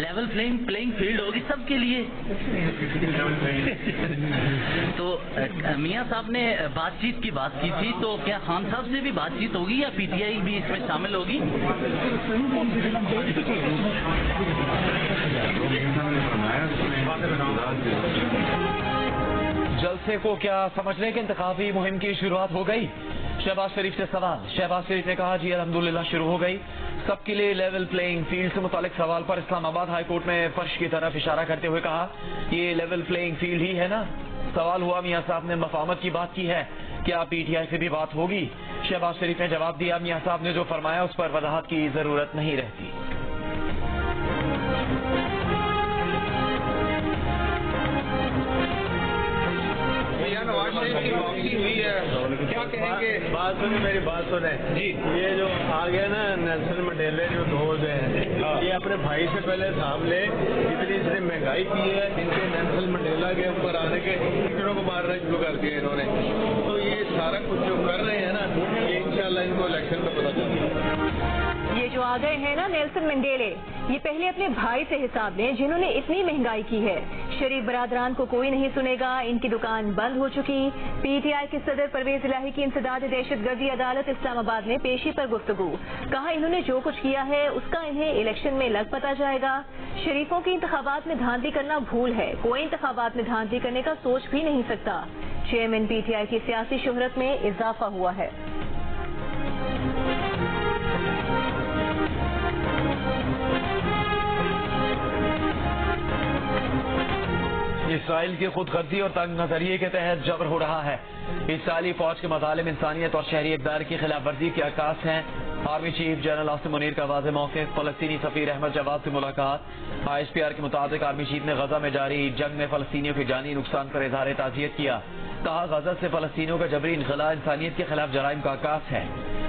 Level playing field ہوگی سب کے لیے. تو میاں صاحب نے بات چیت کی بات کی تھی, تو کیا خان صاحب سے بھی بات چیت ہوگی یا پی ٹی آئی بھی اس میں شامل ہوگی؟ جلسے کو کیا سمجھنے کے انتخابی مہم کی شروعات ہو گئی؟ شہباز شریف سے سوال. شہباز شریف نے کہا جی الحمدللہ شروع ہو گئی. سب کے لیے لیول پلینگ فیلڈ سے متعلق سوال پر اسلام آباد ہائی کورٹ میں فرش کی طرف اشارہ کرتے ہوئے کہا یہ لیول پلینگ فیلڈ ہی ہے نا. سوال ہوا میاں صاحب نے مفاہمت کی بات کی ہے, کیا پی ٹی آئی سے بھی بات ہوگی؟ شہباز شریف نے جواب دیا میاں صاحب نے جو فرمایا اس پر وضاحت کی ضرورت نہیں رہتی. کیا کہیں گے؟ بات سنیں, میری بات سنیں جی. یہ جو آ گیا نا نیلسن منڈیلا جو دوست ہیں, یہ اپنے بھائی سے پہلے صاحب لے, اتنی مہنگائی کی ہے ان کے نیلسن منڈیلا کے اوپر آنے کے ٹیچروں کو مارنا شروع کر دیا انہوں نے. تو یہ سارا کچھ جو کر رہے ہیں نا, یہ انشاءاللہ ان کو الیکشن کا پتہ چلے گا. یہ جو آ گئے ہیں نا نیلسن منڈیلے, یہ پہلے اپنے بھائی سے حساب لیں جنہوں نے اتنی مہنگائی کی ہے. شریف برادران کو کوئی نہیں سنے گا, ان کی دکان بند ہو چکی. پی ٹی آئی کے صدر پرویز الہی کی انسداد دہشت گردی عدالت اسلام آباد میں پیشی پر گفتگو. کہا انہوں نے جو کچھ کیا ہے اس کا انہیں الیکشن میں لگ پتا جائے گا. شریفوں کی انتخابات میں دھاندلی کرنا بھول ہے, کوئی انتخابات میں دھاندلی کرنے کا سوچ بھی نہیں سکتا. چیئرمین پی ٹی آئی کی سیاسی شہرت میں اضافہ ہوا ہے. اسرائیل کی خود غرضی اور تنگ نظریے کے تحت جبر ہو رہا ہے. اسرائیلی فوج کے مظالم انسانیت اور شہری اقدار کی خلاف ورزی کے عکاس ہیں. Army chief general Asim Munir کا واضح موقف. فلسطینی سفیر احمد جواد سے ملاقات. آئی ایس پی آر کے مطابق آرمی چیف نے غزہ میں جاری جنگ میں فلسطینیوں کے جانی نقصان پر اظہار تعزیت کیا. کہا غزہ سے فلسطینیوں کا جبری انخلاء انسانیت کے خلاف جرائم کا عکاس ہے.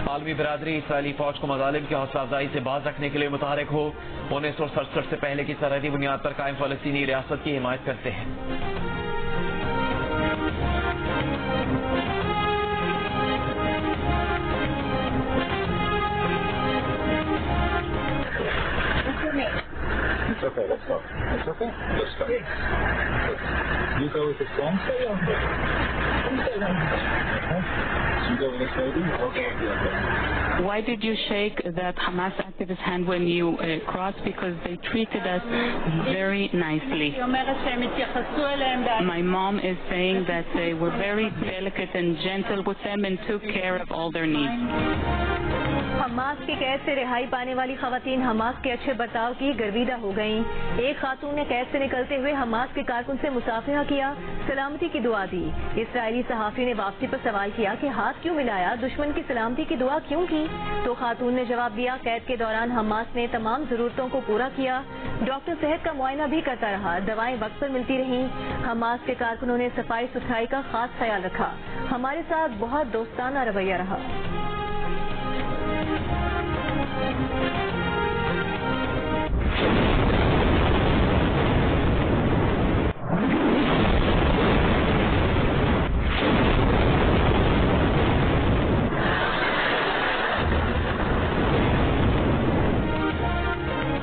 عالمی برادری اسرائیلی فوج کو مظالم کی حوصلہ افزائی سے باز رکھنے کے لیے متحرک ہو. 1967 سے پہلے کی سرحدی بنیاد پر قائم فلسطینی ریاست کی حمایت کرتے ہیں. It's okay, let's go. It's okay? Let's go. You go with the strong side or okay? You go with the lady or go with the other? Why did you shake that Hamas activist hand when you crossed? Because they treated us very nicely. My mom is saying that they were very delicate and gentle with them and took care of all their needs. Hamas کی قید سے رہائی پانے والی خواتین Hamas کے اچھے برتاؤ کی گرویدہ ہو گئیں. ایک خاتون نے قید سے نکلتے ہوئے حماس کے کارکن سے مصافحہ کیا, سلامتی کی دعا دی. اسرائیلی صحافی نے واپسی پر سوال کیا کہ ہاتھ کیوں ملایا, دشمن کی سلامتی کی دعا کیوں کی؟ تو خاتون نے جواب دیا قید کے دوران حماس نے تمام ضرورتوں کو پورا کیا. ڈاکٹر صحت کا معائنہ بھی کرتا رہا, دوائیں وقت پر ملتی رہیں. حماس کے کارکنوں نے صفائی ستھرائی کا خاص خیال رکھا. ہمارے ساتھ بہت دوستانہ رویہ رہا.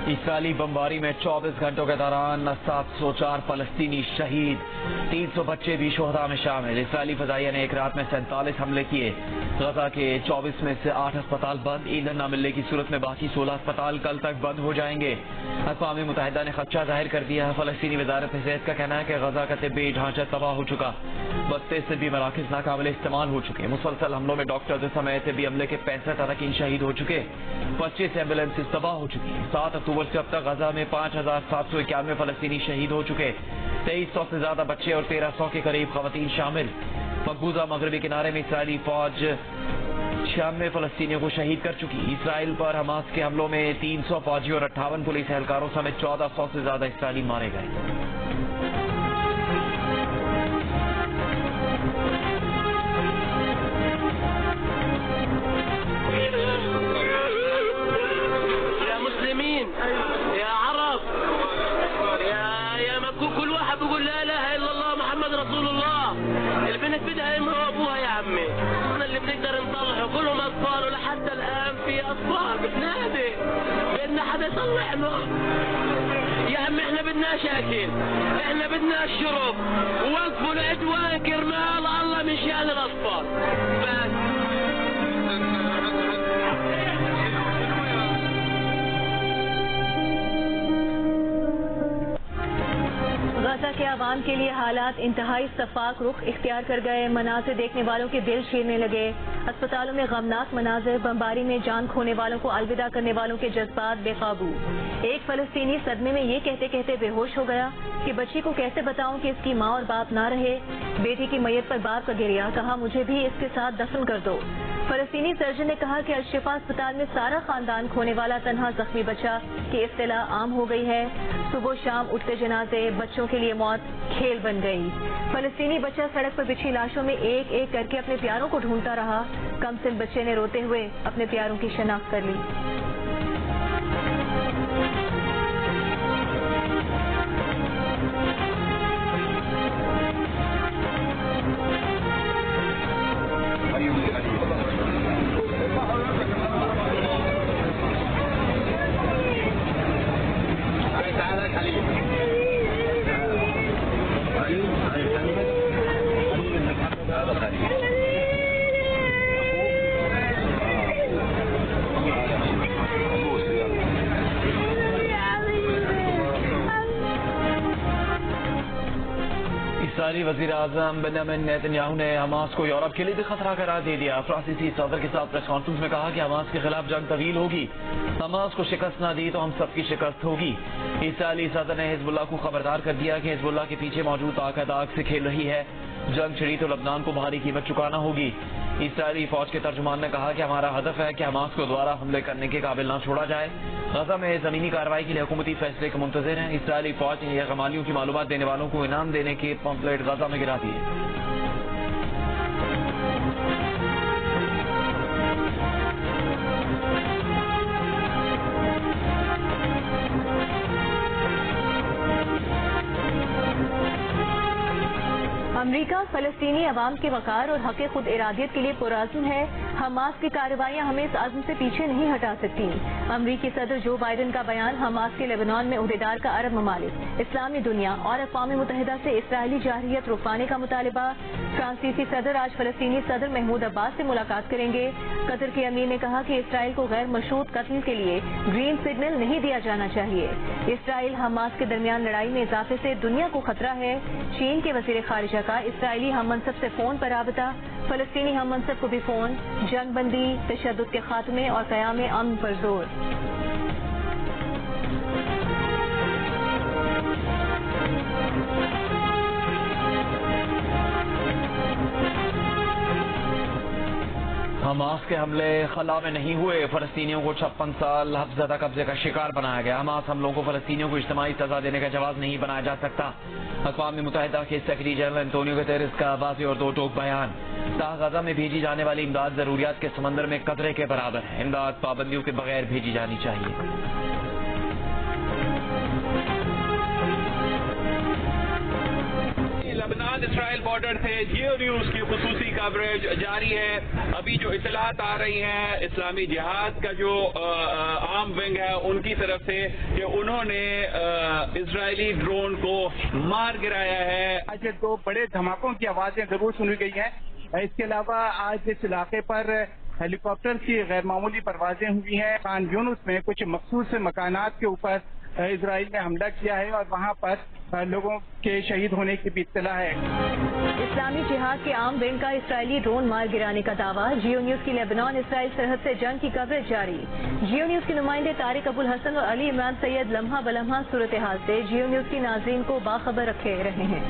اسرائیلی بمباری میں 24 گھنٹوں کے دوران 704 فلسطینی شہید, 300 بچے بھی شہداء میں شامل. اسرائیلی فضائیہ نے ایک رات میں 47 حملے کیے. غزہ کے 24 میں سے 8 ہسپتال بند. ایندھن نہ ملنے کی صورت میں باقی 16 ہسپتال کل تک بند ہو جائیں گے. اقوام متحدہ نے خدشہ ظاہر کر دیا ہے. فلسطینی وزارت صحت کا کہنا ہے کہ غزہ کا طبی ڈھانچہ تباہ ہو چکا, 32 طبی مراکز ناقابل استعمال ہو چکے. مسلسل حملوں میں ڈاکٹرز سمیت طبی عملے کے 65 اراکین شہید ہو چکے. 25 ایمبولینس تباہ ہو چکی ہیں. 7 اکتوبر سے اب تک غزہ میں 5791 فلسطینی شہید ہو چکے. 2300 سے زیادہ بچے اور 1300 کے قریب خواتین شامل. مقبوضہ مغربی کنارے میں اسرائیلی فوج 96 فلسطینیوں کو شہید کر چکی. اسرائیل پر حماس کے حملوں میں 300 فوجی اور 58 پولیس اہلکاروں سمیت 1400 سے زیادہ اسرائیلی مارے گئے. بدها امها وابوها يا عمي, احنا اللي بنقدر نصلحه, كلهم اطفال ولحتى الان في اطفال بتنادي بدنا حدا يصلحنا. عمي احنا بدناش اكل، احنا بدناش شرب، ووقفوا العدوان كرمال الله مشان الاطفال. غزہ کے عوام کے لیے حالات انتہائی شفاف رخ اختیار کر گئے. مناظر دیکھنے والوں کے دل چیرنے لگے. اسپتالوں میں غمناک مناظر، بمباری میں جان کھونے والوں کو الوداع کرنے والوں کے جذبات بے قابو. ایک فلسطینی صدمے میں یہ کہتے کہتے بے ہوش ہو گیا کہ بچی کو کیسے بتاؤں کہ اس کی ماں اور باپ نہ رہے. بیٹی کی میت پر باپ کا گریا، کہا مجھے بھی اس کے ساتھ دفن کر دو. فلسطینی سرجن نے کہا کہ الشفا اسپتال میں سارا خاندان کھونے والا تنہا زخمی بچہ کی اطلاع عام ہو گئی ہے. صبح شام اٹھتے جنازے، بچوں کے لیے موت کھیل بن گئی. فلسطینی بچہ سڑک پر بچھی لاشوں میں ایک ایک کر کے اپنے پیاروں کو ڈھونڈتا رہا. کم سن بچے نے روتے ہوئے اپنے پیاروں کی شناخت کر لی. اسرائیلی وزیر اعظم بنیامین نیتن نے حماس کو یورپ کے لیے بھی خطرہ قرار دے دیا. فرانسیسی صدر کے ساتھ پریس کانفرنس میں کہا کہ حماس کے خلاف جنگ طویل ہوگی. حماس کو شکست نہ دی تو ہم سب کی شکست ہوگی. اسرائیلی صدر نے حزب اللہ کو خبردار کر دیا کہ حزب اللہ کے پیچھے موجود طاقت آگ سے کھیل رہی ہے. جنگ چھڑی تو لبنان کو بھاری قیمت چکانا ہوگی. اسرائیلی فوج کے ترجمان نے کہا کہ ہمارا ہدف ہے کہ حماس کو دوبارہ حملے کرنے کے قابل نہ چھوڑا جائے. غزہ میں زمینی کارروائی کے لیے حکومتی فیصلے کے منتظر ہیں. اسرائیلی فوج نے یرغمالیوں کی معلومات دینے والوں کو انعام دینے کے پمفلیٹ غزہ میں گرا دیے. امریکہ فلسطینی عوام کے وقار اور حق خود ارادیت کے لیے پرعزم ہے. حماس کی کارروائیاں ہمیں اس عزم سے پیچھے نہیں ہٹا سکتی. امریکی صدر جو بائیڈن کا بیان. حماس کے لیبنان میں عہدیدار کا عرب ممالک، اسلامی دنیا اور اقوام متحدہ سے اسرائیلی جارحیت رکوانے کا مطالبہ. فرانسیسی صدر آج فلسطینی صدر محمود عباس سے ملاقات کریں گے. قطر کے امیر نے کہا کہ اسرائیل کو غیر مشروط قتل کے لیے گرین سگنل نہیں دیا جانا چاہیے. اسرائیل حماس کے درمیان لڑائی میں اضافے سے دنیا کو خطرہ ہے. چین کے وزیر خارجہ کا اسرائیلی ہم منصب سے فون پر رابطہ. فلسطینی ہم منصب کو بھی فون. جنگ بندی، تشدد کے خاتمے اور قیام امن پر زور. حماس کے حملے خلا میں نہیں ہوئے. فلسطینیوں کو 56 سال حفظہ قبضے کا شکار بنایا گیا. حماس حملوں کو فلسطینیوں کو اجتماعی سزا دینے کا جواز نہیں بنایا جا سکتا. اقوام متحدہ کے سیکرٹری جنرل انتونیو گوتیرس کا واضح اور دو ٹوک بیان. غزہ میں بھیجی جانے والی امداد ضروریات کے سمندر میں قطرے کے برابر ہے. امداد پابندیوں کے بغیر بھیجی جانی چاہیے. لبنان اسرائیل بارڈر سے جیو نیوز کی خصوصی کوریج جاری ہے. ابھی جو اطلاعات آ رہی ہیں اسلامی جہاد کا جو عام ونگ ہے ان کی طرف سے کہ انہوں نے اسرائیلی ڈرون کو مار گرایا ہے. آج 2 بڑے دھماکوں کی آوازیں ضرور سنی گئی ہیں. اس کے علاوہ آج اس علاقے پر ہیلی کاپٹر کی غیر معمولی پروازیں ہوئی ہیں. خان یونس میں کچھ مخصوص مکانات کے اوپر اسرائیل نے حملہ کیا ہے اور وہاں پر لوگوں کے شہید ہونے کی بھی اطلاع ہے. اسلامی جہاد کے عام ونگ کا اسرائیلی ڈرون مار گرانے کا دعویٰ. جیو نیوز کی لیبنان اسرائیل سرحد سے جنگ کی کوریج جاری. جیو نیوز کے نمائندے طارق ابوالحسن اور علی عمران سید لمحہ بلمحہ صورتحال سے جیو نیوز کی ناظرین کو باخبر رکھے رہے ہیں.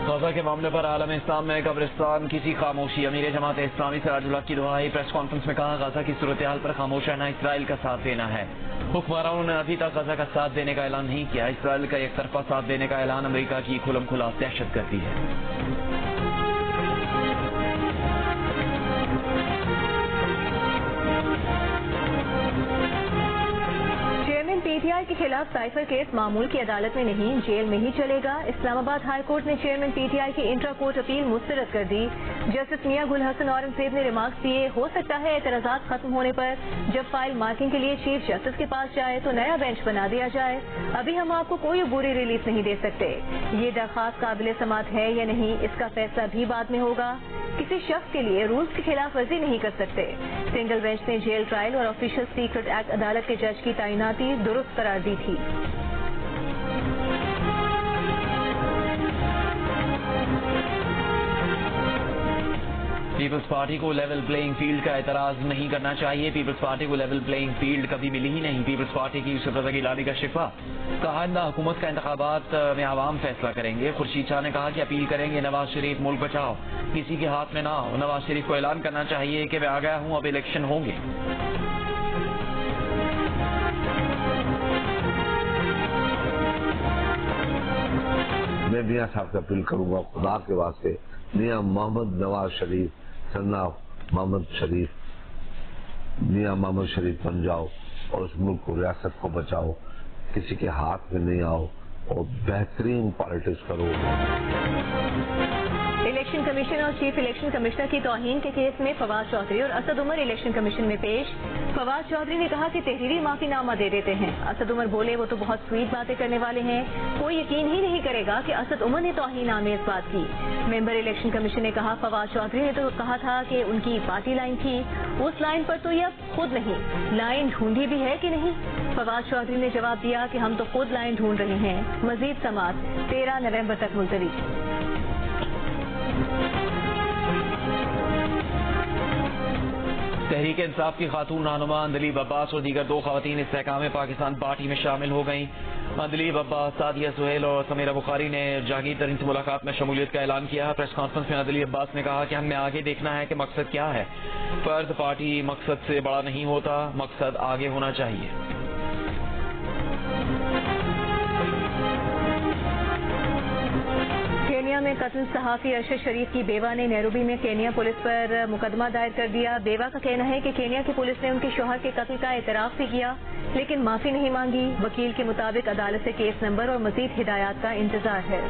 غزہ کے معاملے پر عالم اسلام میں قبرستان کسی خاموشی. امیر جماعت اسلامی سراج اللہ کی دعائی پریس کانفرنس میں کہا غزہ کی صورتحال پر خاموش رہنا اسرائیل کا ساتھ دینا ہے. حکمرانوں نے ابھی تک غزہ کا ساتھ دینے کا اعلان نہیں کیا. اسرائیل کا ایک طرفہ ساتھ دینے کا اعلان امریکہ کی کھلم کھلا دہشت گردی ہے. چیئرمین پی ٹی آئی آئی کے خلاف سائفر کیس معمول کی عدالت میں نہیں جیل میں ہی چلے گا. اسلام آباد ہائی کورٹ نے چیئرمین پی ٹی آئی کی انٹرا کورٹ اپیل مسترد کر دی. جسٹس میاں گل حسن اورنگزیب نے ریمارکس دیے ہو سکتا ہے اعتراضات ختم ہونے پر جب فائل مارکنگ کے لیے چیف جسٹس کے پاس جائے تو نیا بینچ بنا دیا جائے. ابھی ہم آپ کو کوئی عبوری ریلیف نہیں دے سکتے. یہ درخواست قابل سماعت ہے یا نہیں اس کا فیصلہ بھی بعد میں ہوگا. کسی شخص کے لیے رولز کی خلاف ورزی نہیں کر سکتے. سنگل بینچ نے جیل ٹرائل اور آفیشل سیکرٹ ایکٹ عدالت کے جج کی تعیناتی درست قرار دی تھی. پیپلز پارٹی کو لیول پلینگ فیلڈ کا اعتراض نہیں کرنا چاہیے. پیپلز پارٹی کو لیول پلینگ فیلڈ کبھی ملی ہی نہیں. پیپلز پارٹی کی سربراہی لالی کا شفا کہا حکومت کا انتخابات میں عوام فیصلہ کریں گے. خورشید شاہ نے کہا کہ اپیل کریں گے نواز شریف ملک بچاؤ کسی کے ہاتھ میں نہ ہو. نواز شریف کو اعلان کرنا چاہیے کہ میں آ گیا ہوں اب الیکشن ہوں گے. میں میاں صاحب سے اپیل کروں گا خدا کے واسطے میاں محمد نواز شریف سنا محمد شریف میاں محمد شریف بن جاؤ اور اس ملک کو ریاست کو بچاؤ. کسی کے ہاتھ میں نہیں آؤ اور بہترین پالیٹکس کرو. الیکشن کمیشن اور چیف الیکشن کمشنر کی توہین کے کیس میں فواد چودھری اور اسد عمر الیکشن کمیشن میں پیش. فواد چودھری نے کہا کہ تحریری معافی نامہ دے دیتے ہیں. اسد عمر بولے وہ تو بہت سویٹ باتیں کرنے والے ہیں, کوئی یقین ہی نہیں کرے گا کہ اسد عمر نے توہین آمیز بات کی. ممبر الیکشن کمیشن نے کہا فواد چودھری نے تو کہا تھا کہ ان کی پارٹی لائن تھی, اس لائن پر تو یہ اب خود نہیں لائن ڈھونڈی بھی ہے کہ نہیں. فواد چودھری نے جواب دیا کہ ہم تو خود لائن ڈھونڈ رہے ہیں. مزید سماعت 13 نومبر تک ملتوی. تحریک انصاف کی خاتون رہنما اندلیب عباس اور دیگر 2 خواتین استحکام پاکستان پارٹی میں شامل ہو گئیں. اندلیب عباس, سعدیہ سہیل اور سمیرہ بخاری نے جہانگیر ترین سے ملاقات میں شمولیت کا اعلان کیا. پریس کانفرنس میں اندلیب عباس نے کہا کہ ہم نے آگے دیکھنا ہے کہ مقصد کیا ہے. فرد پارٹی مقصد سے بڑا نہیں ہوتا, مقصد آگے ہونا چاہیے. کینیا میں قتل صحافی ارشد شریف کی بیوہ نے نیروبی میں کینیا پولیس پر مقدمہ دائر کر دیا. بیوہ کا کہنا ہے کہ کینیا کی پولیس نے ان کے شوہر کے قتل کا اعتراف بھی کیا لیکن معافی نہیں مانگی. وکیل کے مطابق عدالت سے کیس نمبر اور مزید ہدایات کا انتظار ہے.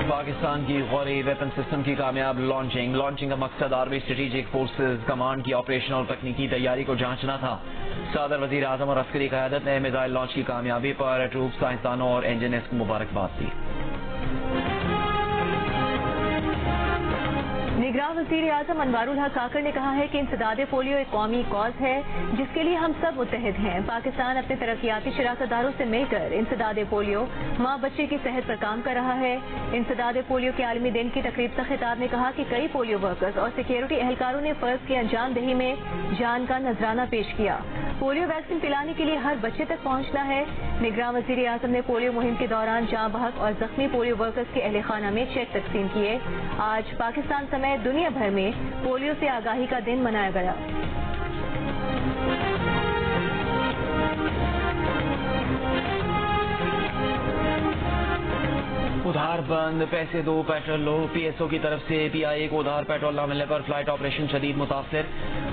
پاکستان کی غوری ویپن سسٹم کی کامیاب لانچنگ کا مقصد آرمی اسٹریٹجک فورسز کمانڈ کی آپریشنل اور تکنیکی تیاری کو جانچنا تھا. صدر وزیر اعظم اور عسکری قیادت نے میزائل لانچ کی کامیابی پر ٹروپ سائنسدانوں اور انجینئرز کو مبارکباد دی. نگراں وزیر اعظم انوار الحق کاکڑ نے کہا ہے کہ انسداد پولیو ایک قومی کاز ہے جس کے لیے ہم سب متحد ہیں. پاکستان اپنے ترقیاتی شراکت داروں سے مل کر انسداد پولیو ماں بچے کی صحت پر کام کر رہا ہے. انسداد پولیو کے عالمی دن کی تقریب سے خطاب نے کہا کہ کئی پولیو ورکرز اور سیکیورٹی اہلکاروں نے فرض کی انجام دہی میں جان کا نذرانہ پیش کیا. پولیو ویکسین پلانے کے لیے ہر بچے تک پہنچنا ہے. نگراں وزیر اعظم نے پولیو مہم کے دوران جاں بحق اور زخمی پولیو ورکرز کے اہل خانہ میں چیک تقسیم کیے. آج پاکستان سمیت دنیا بھر میں پولیو سے آگاہی کا دن منایا گیا. ادھار بند پیسے دو پیٹرول لو. پی ایس او کی طرف سے پی آئی اے کو ادھار پیٹرول نہ ملنے پر فلائٹ آپریشن شدید متاثر.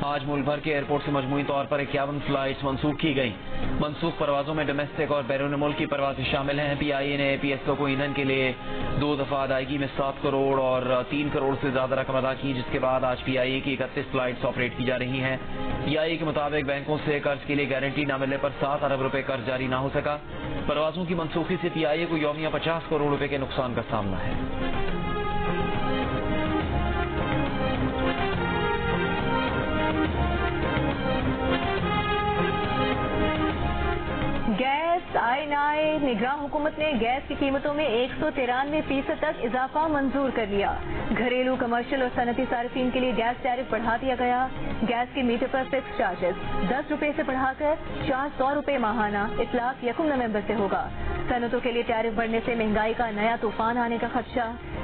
آج ملک بھر کے ایئرپورٹ سے مجموعی طور پر 51 فلائٹس منسوخ کی گئی. منسوخ پروازوں میں ڈومیسٹک اور بیرون ملک کی پروازیں شامل ہیں. پی آئی اے نے پی ایس او کو ایندھن کے لیے 2 دفعہ ادائیگی میں 7 کروڑ اور 3 کروڑ سے زیادہ رقم ادا کی, جس کے بعد آج پی آئی اے کی 31 فلائٹس آپریٹ کی جا رہی ہیں. پی آئی اے کے مطابق بینکوں سے قرض کے لیے گارنٹی نہ ملنے پر 7 ارب روپے قرض جاری نہ ہو سکا. پروازوں کی منسوخی سے پی آئی اے کو یومیہ 50 کروڑ روپے کے نقصان کا سامنا ہے. گیس آئی نگراں حکومت نے گیس کی قیمتوں میں 193% تک اضافہ منظور کر لیا. گھریلو کمرشل اور صنعتی صارفین کے لیے گیس ٹیرف بڑھا دیا گیا. گیس کے میٹر پر فکس چارجز 10 روپے سے بڑھا کر 400 روپے ماہانہ. اطلاق 1 نومبر سے ہوگا. صنعتوں کے لیے ٹیرف بڑھنے سے مہنگائی کا نیا طوفان آنے کا خدشہ.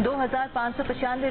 2595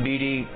BD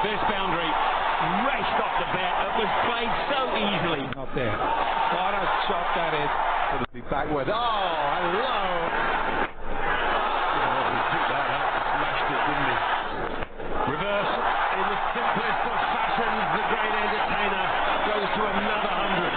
This boundary raced off the bat. It was played so easily. Not there. What a shot that is. It'll be backward. Oh, hello. He picked that up and smashed it, didn't he? Reverse in the simplest of fashions. The great entertainer goes to another 100.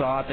7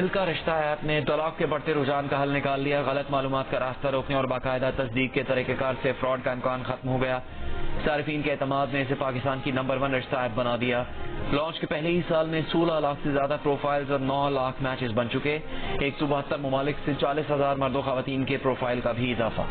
دل کا رشتہ app نے طلاق کے بڑھتے رجحان کا حل نکال لیا. غلط معلومات کا راستہ روکنے اور باقاعدہ تصدیق کے طریقہ کار سے فراڈ کا امکان ختم ہو گیا. صارفین کے اعتماد نے اسے پاکستان کی نمبر 1 رشتہ ایپ بنا دیا. لانچ کے پہلے ہی سال میں 16 لاکھ سے زیادہ پروفائلز اور 9 لاکھ میچز بن چکے. 172 ممالک سے 40,000 مرد و خواتین کے پروفائل کا بھی اضافہ.